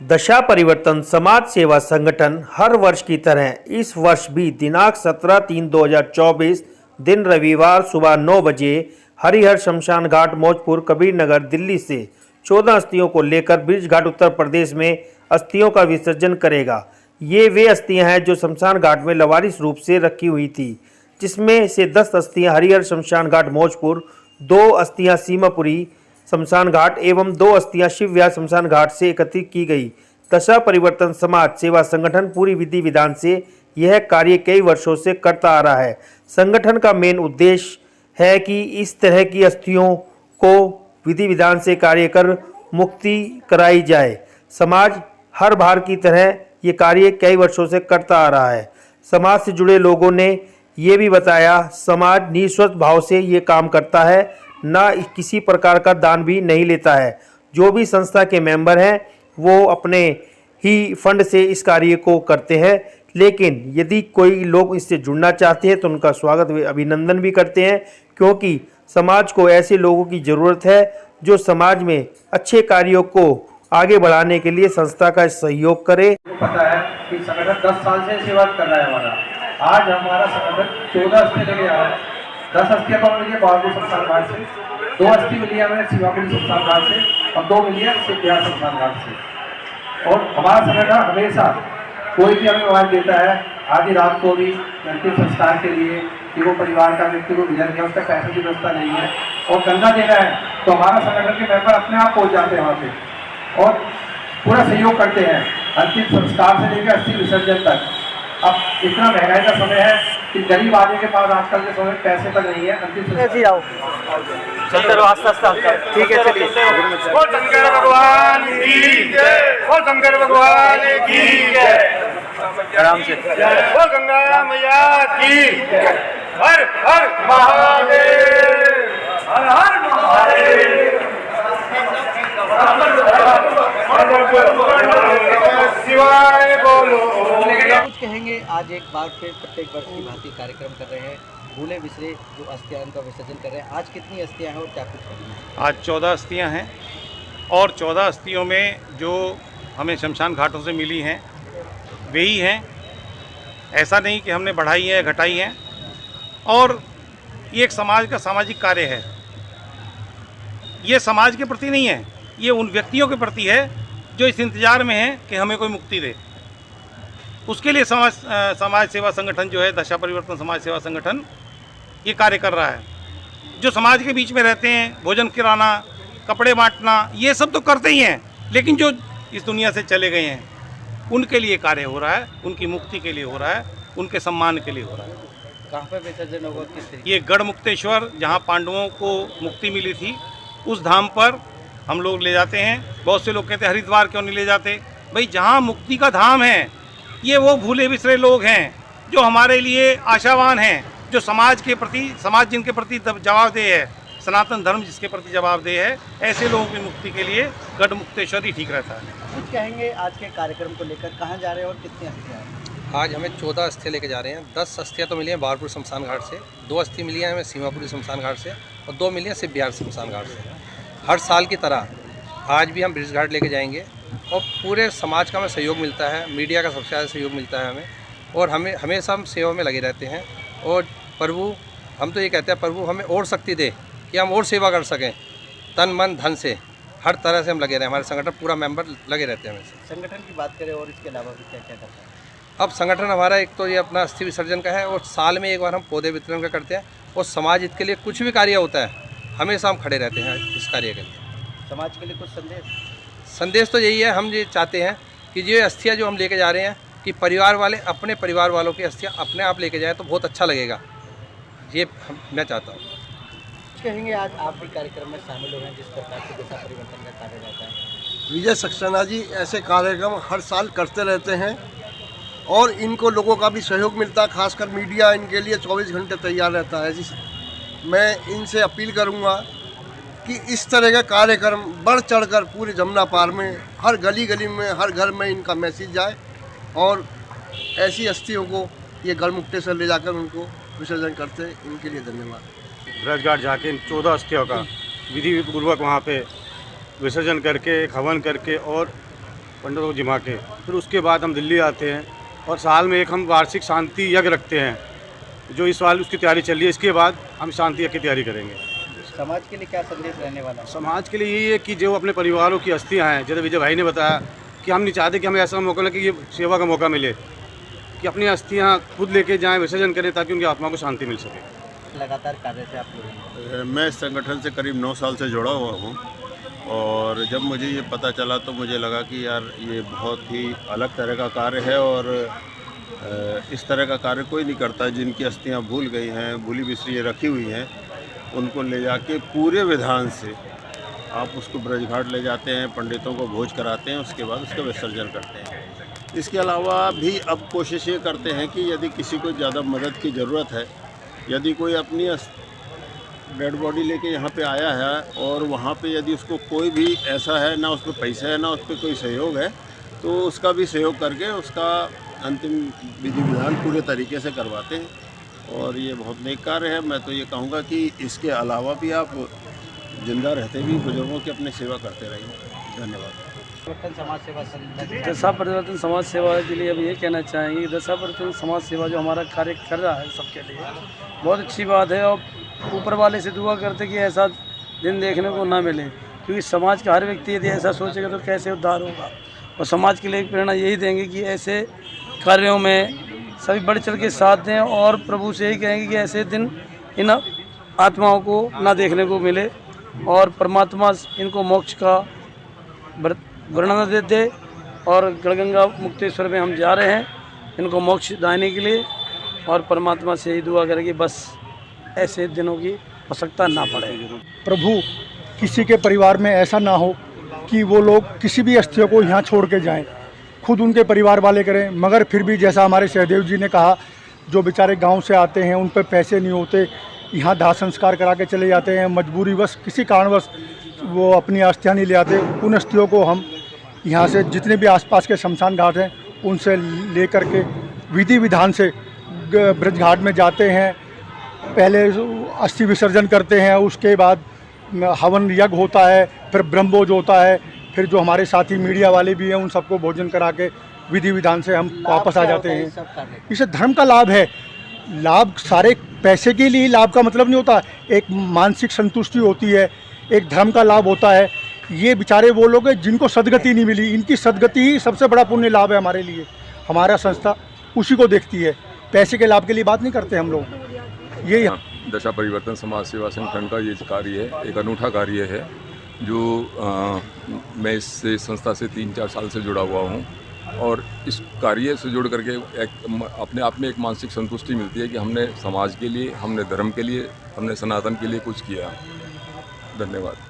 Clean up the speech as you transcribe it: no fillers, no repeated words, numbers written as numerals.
दशा परिवर्तन समाज सेवा संगठन हर वर्ष की तरह इस वर्ष भी दिनांक 17/3/2024 दिन रविवार सुबह 9 बजे हरिहर शमशान घाट मौजपुर कबीर नगर दिल्ली से 14 अस्थियों को लेकर ब्रिज घाट उत्तर प्रदेश में अस्थियों का विसर्जन करेगा। ये वे अस्थियां हैं जो शमशान घाट में लवारिस रूप से रखी हुई थी, जिसमें से 10 अस्थियां हरिहर शमशान घाट मौजपुर, 2 अस्थियां सीमापुरी शमशान घाट एवं 2 अस्थियां शिव विहार शमशान घाट से एकत्रित की गई। दशा परिवर्तन समाज सेवा संगठन पूरी विधि विधान से यह कार्य कई वर्षों से करता आ रहा है। संगठन का मेन उद्देश्य है कि इस तरह की अस्थियों को विधि विधान से कार्य कर मुक्ति कराई जाए। समाज हर बार की तरह ये कार्य कई वर्षों से करता आ रहा है। समाज से जुड़े लोगों ने ये भी बताया, समाज निस्वार्थ भाव से ये काम करता है, ना किसी प्रकार का दान भी नहीं लेता है। जो भी संस्था के मेंबर हैं वो अपने ही फंड से इस कार्य को करते हैं, लेकिन यदि कोई लोग इससे जुड़ना चाहते हैं तो उनका स्वागत व अभिनंदन भी करते हैं, क्योंकि समाज को ऐसे लोगों की ज़रूरत है जो समाज में अच्छे कार्यों को आगे बढ़ाने के लिए संस्था का सहयोग करे। पता है कि संगठन 10 साल से सेवा कर रहा है हमारा। आज हमारा संगठन 14 अस्थि लेके आ रहा है। 10 अस्थियां तो मिली है बहादुर शमशान घाट से, 2 अस्थि मिली है हमें शिवापुरी शमशान घाट से और 2 मिली है शिव विहार शमशान घाट से। और हमारा संगठन हमेशा कोई भी हमें आवाज देता है, आधी रात को भी अंतिम संस्कार के लिए कि वो परिवार का व्यक्ति को गुजर गया, उसका पैसे की व्यवस्था नहीं है और गंगा देना है, तो हमारा संगठन के मेंबर अपने आप पहुँच जाते हैं वहाँ पे और पूरा सहयोग करते हैं अंतिम संस्कार से लेकर अस्थि विसर्जन तक। अब इतना महंगाई का समय है कि गरीब आदमी के पास आजकल के समय पैसे तक नहीं है। अंतिम ठीक है, चलिए। बोल शंकर भगवान की जय, बोल शंकर भगवान की जय, आराम से बोल गंगा मैया की जय। हर हर महादेव, हर हर महादेव। शिवाय बोलो। कुछ कहेंगे, आज एक बार फिर प्रत्येक वर्ष की भांति कार्यक्रम कर रहे हैं, भूले बिसरे जो अस्थियां का विसर्जन कर रहे हैं। आज कितनी अस्थियां हैं और क्या कुछ करना है? आज 14 अस्थियां हैं और 14 अस्थियों में जो हमें शमशान घाटों से मिली हैं वही हैं। ऐसा नहीं कि हमने बढ़ाई है घटाई हैं। और ये एक समाज का सामाजिक कार्य है। ये समाज के प्रति नहीं है, ये उन व्यक्तियों के प्रति है जो इस इंतज़ार में हैं कि हमें कोई मुक्ति दे। उसके लिए समाज सेवा संगठन जो है, दशा परिवर्तन समाज सेवा संगठन, ये कार्य कर रहा है। जो समाज के बीच में रहते हैं, भोजन कराना, कपड़े बांटना, ये सब तो करते ही हैं, लेकिन जो इस दुनिया से चले गए हैं उनके लिए कार्य हो रहा है, उनकी मुक्ति के लिए हो रहा है, उनके सम्मान के लिए हो रहा है। कहाँ पे विसर्जन होगा, किस तरीके? ये गढ़मुक्तेश्वर, जहाँ पांडवों को मुक्ति मिली थी, उस धाम पर हम लोग ले जाते हैं। बहुत से लोग कहते हैं हरिद्वार क्यों नहीं ले जाते? भाई, जहाँ मुक्ति का धाम है, ये वो भूले बिसरे लोग हैं जो हमारे लिए आशावान हैं, जो समाज के प्रति, समाज जिनके प्रति जवाबदेह है, सनातन धर्म जिसके प्रति जवाबदेह है, ऐसे लोगों की मुक्ति के लिए गढ़मुक्तेश्वर ही ठीक रहता है। कुछ कहेंगे आज के कार्यक्रम को लेकर, कहाँ जा रहे हैं और कितनी अस्थियां हैं? आज हमें 14 अस्थियाँ लेके जा रहे हैं। 10 अस्थियाँ तो मिली हैं बहादुर शमशान घाट से, 2 अस्थि मिली हैं हमें सीमापुरी शमशान घाट से और 2 मिली हैं शिव विहार शमशान घाट से। हर साल की तरह आज भी हम ब्रिज घाट लेके जाएंगे और पूरे समाज का हमें सहयोग मिलता है, मीडिया का सबसे ज़्यादा सहयोग मिलता है हमें, और हमें हमेशा हम सेवा में लगे रहते हैं। और प्रभु, हम तो ये कहते हैं प्रभु हमें और शक्ति दे कि हम और सेवा कर सकें, तन मन धन से, हर तरह से हम लगे रहें। हमारे संगठन पूरा मेंबर लगे रहते हैं हमेशा। संगठन की बात करें और इसके अलावा भी क्या क्या करता है? अब संगठन हमारा एक तो ये अपना अस्थि विसर्जन का है और साल में एक बार हम पौधे वितरण का करते हैं, और समाज हित के लिए कुछ भी कार्य होता है हमेशा हम खड़े रहते हैं इस कार्य के लिए। समाज के लिए कुछ संदेश तो यही है, हम ये चाहते हैं कि ये अस्थियाँ जो हम लेके जा रहे हैं कि परिवार वाले अपने परिवार वालों की अस्थियाँ अपने आप लेके जाए तो बहुत अच्छा लगेगा, ये मैं चाहता हूँ। कहेंगे, आज आप भी कार्यक्रम में शामिल हो रहे हैं जिस प्रकार से दशा परिवर्तन का कार्य रहता है? विजय सक्सेना जी ऐसे कार्यक्रम हर साल करते रहते हैं और इनको लोगों का भी सहयोग मिलता है, खासकर मीडिया इनके लिए 24 घंटे तैयार रहता है। मैं इनसे अपील करूंगा कि इस तरह का कार्यक्रम बढ़ चढ़कर पूरे जमुना पार में, हर गली गली में, हर घर में इनका मैसेज जाए और ऐसी अस्थियों को ये गढ़मुक्तेश्वर ले जाकर उनको विसर्जन करते हैं। इनके लिए धन्यवाद। ब्रज घाट जाके 14 अस्थियों का विधि पूर्वक वहाँ पे विसर्जन करके, हवन करके और पंडितों को जिमा के, फिर उसके बाद हम दिल्ली आते हैं और साल में एक हम वार्षिक शांति यज्ञ रखते हैं, जो इस साल उसकी तैयारी चल रही है। इसके बाद हम शांति यज्ञ की तैयारी करेंगे। समाज के लिए क्या संदेश रहने वाला है? समाज के लिए यही है कि जो अपने परिवारों की अस्थियाँ हैं, जैसे विजय भाई ने बताया कि हम नहीं चाहते कि हमें ऐसा मौका लगे कि ये सेवा का मौका मिले, कि अपनी अस्थियाँ खुद लेके जाएं, विसर्जन करें, ताकि उनकी आत्मा को शांति मिल सके। लगातार कार्य से आप लोग मैं इस संगठन से करीब 9 साल से जुड़ा हुआ हूँ और जब मुझे ये पता चला तो मुझे लगा कि यार ये बहुत ही अलग तरह का कार्य है और इस तरह का कार्य कोई नहीं करता। जिनकी अस्थियाँ भूल गई हैं, भूली बिसरी रखी हुई हैं, उनको ले जाके पूरे विधान से आप उसको ब्रजघाट ले जाते हैं, पंडितों को भोज कराते हैं, उसके बाद उसका विसर्जन करते हैं। इसके अलावा भी अब कोशिश ये करते हैं कि यदि किसी को ज़्यादा मदद की ज़रूरत है, यदि कोई अपनी डेड बॉडी लेके यहाँ पे आया है और वहाँ पे यदि उसको कोई भी ऐसा है, ना उस पर पैसा है ना उस पर कोई सहयोग है, तो उसका भी सहयोग करके उसका अंतिम विधि विधान पूरे तरीके से करवाते हैं और ये बहुत नेक कार्य है। मैं तो ये कहूँगा कि इसके अलावा भी आप जिंदा रहते भी बुजुर्गों की अपनी सेवा करते रहिए। धन्यवाद। समाज सेवा संगठन दशा परिवर्तन समाज सेवा के लिए अब ये कहना चाहेंगे कि दशा परिवर्तन समाज सेवा जो हमारा कार्य कर रहा है सबके लिए बहुत अच्छी बात है और ऊपर वाले से दुआ करते कि ऐसा दिन देखने को ना मिले, क्योंकि समाज का हर व्यक्ति यदि ऐसा सोचेगा तो कैसे उद्धार होगा। और समाज के लिए एक प्रेरणा यही देंगे कि ऐसे कार्यों में सभी बढ़ चढ़ के साथ दें और प्रभु से यही कहेंगे कि ऐसे दिन इन आत्माओं को ना देखने को मिले और परमात्मा इनको मोक्ष का वर्णन देते। और गढ़गंगा मुक्तेश्वर में हम जा रहे हैं इनको मोक्ष दाने के लिए और परमात्मा से ही दुआ करें कि बस ऐसे दिनों की आवश्यकता ना पड़े। प्रभु किसी के परिवार में ऐसा ना हो कि वो लोग किसी भी अस्थियों को यहाँ छोड़ के जाएं, खुद उनके परिवार वाले करें। मगर फिर भी जैसा हमारे सहदेव जी ने कहा, जो बेचारे गांव से आते हैं उन पर पैसे नहीं होते, यहाँ दाह संस्कार करा के चले जाते हैं, मजबूरीवश किसी कारणवश वो अपनी अस्थियाँ नहीं ले आते। उन अस्थियों को हम यहाँ से जितने भी आसपास के शमशान घाट हैं उनसे ले कर के विधि विधान से ब्रज घाट में जाते हैं। पहले अस्थि विसर्जन करते हैं, उसके बाद हवन यज्ञ होता है, फिर ब्रह्मभोज होता है, फिर जो हमारे साथी मीडिया वाले भी हैं उन सबको भोजन करा के विधि विधान से हम वापस आ जाते हैं। इससे धर्म का लाभ है। लाभ सारे पैसे के लिए लाभ का मतलब नहीं होता, एक मानसिक संतुष्टि होती है, एक धर्म का लाभ होता है। ये बेचारे वो लोग हैं जिनको सदगति नहीं मिली, इनकी सदगति ही सबसे बड़ा पुण्य लाभ है हमारे लिए। हमारा संस्था उसी को देखती है, पैसे के लाभ के लिए बात नहीं करते हम लोग। ये दशा परिवर्तन समाज सेवा संगठन का ये कार्य है, एक अनूठा कार्य है जो मैं इस संस्था से 3-4 साल से जुड़ा हुआ हूँ और इस कार्य से जुड़ करके अपने आप में एक मानसिक संतुष्टि मिलती है कि हमने समाज के लिए, हमने धर्म के लिए, हमने सनातन के लिए कुछ किया। धन्यवाद।